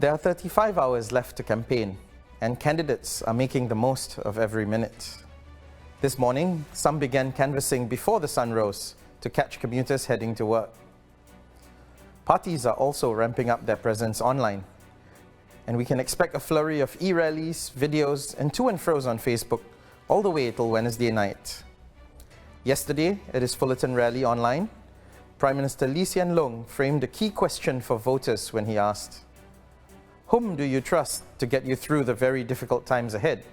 There are 35 hours left to campaign, and candidates are making the most of every minute. This morning, some began canvassing before the sun rose to catch commuters heading to work. Parties are also ramping up their presence online, and we can expect a flurry of e-rallies, videos, and to and fro's on Facebook all the way till Wednesday night. Yesterday, at his Fullerton rally online, Prime Minister Lee Hsien Loong framed a key question for voters when he asked, "Whom do you trust to get you through the very difficult times ahead?"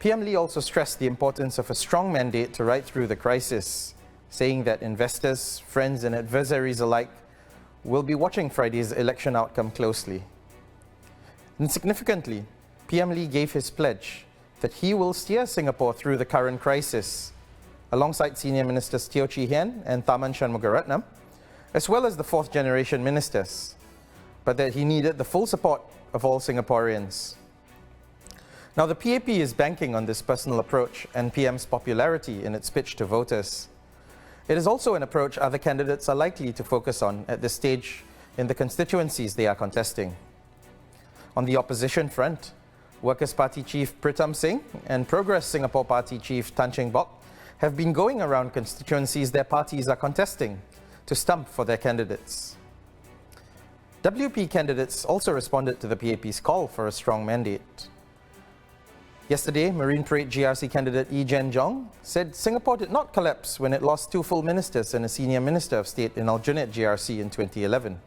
PM Lee also stressed the importance of a strong mandate to ride through the crisis, saying that investors, friends and adversaries alike will be watching Friday's election outcome closely. And significantly, PM Lee gave his pledge that he will steer Singapore through the current crisis, alongside Senior Ministers Teo Chee Hean and Tharman Shanmugaratnam, as well as the fourth-generation ministers, but that he needed the full support of all Singaporeans. Now, the PAP is banking on this personal approach and PM's popularity in its pitch to voters. It is also an approach other candidates are likely to focus on at this stage in the constituencies they are contesting. On the opposition front, Workers' Party Chief Pritam Singh and Progress Singapore Party Chief Tan Cheng Bock have been going around constituencies their parties are contesting to stump for their candidates. WP candidates also responded to the PAP's call for a strong mandate. Yesterday, Marine Parade GRC candidate Ee Jen Jong said Singapore did not collapse when it lost two full ministers and a senior minister of state in alternate GRC in 2011.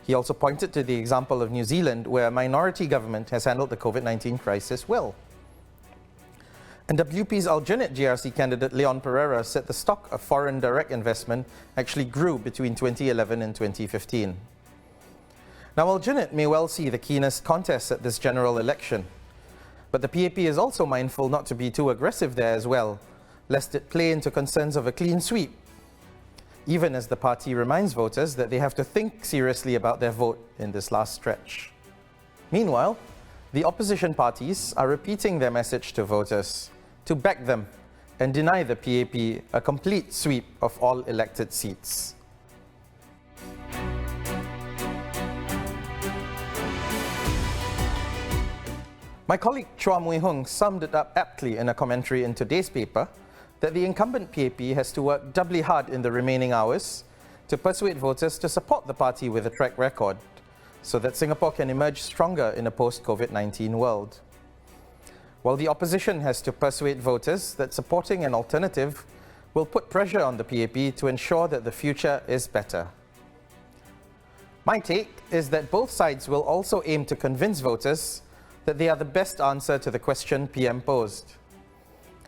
He also pointed to the example of New Zealand, where a minority government has handled the COVID-19 crisis well. And WP's alternate GRC candidate Leon Pereira said the stock of foreign direct investment actually grew between 2011 and 2015. Now, alternate may well see the keenest contest at this general election, but the PAP is also mindful not to be too aggressive there as well, lest it play into concerns of a clean sweep, even as the party reminds voters that they have to think seriously about their vote in this last stretch. Meanwhile, the opposition parties are repeating their message to voters to back them and deny the PAP a complete sweep of all elected seats. My colleague Chua Mui Hung summed it up aptly in a commentary in today's paper that the incumbent PAP has to work doubly hard in the remaining hours to persuade voters to support the party with a track record so that Singapore can emerge stronger in a post-COVID-19 world. While the opposition has to persuade voters that supporting an alternative will put pressure on the PAP to ensure that the future is better. My take is that both sides will also aim to convince voters that they are the best answer to the question PM posed.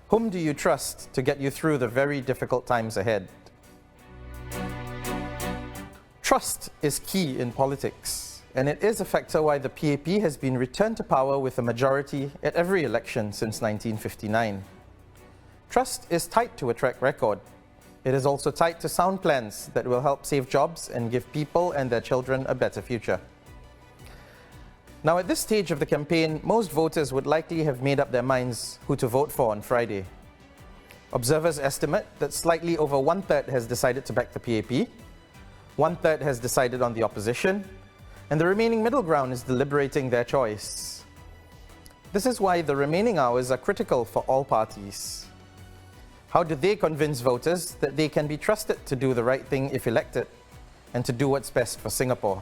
Whom do you trust to get you through the very difficult times ahead? Trust is key in politics, and it is a factor why the PAP has been returned to power with a majority at every election since 1959. Trust is tied to a track record. It is also tied to sound plans that will help save jobs and give people and their children a better future. Now, at this stage of the campaign, most voters would likely have made up their minds who to vote for on Friday. Observers estimate that slightly over one-third has decided to back the PAP, one-third has decided on the opposition, and the remaining middle ground is deliberating their choice. This is why the remaining hours are critical for all parties. How do they convince voters that they can be trusted to do the right thing if elected, and to do what's best for Singapore?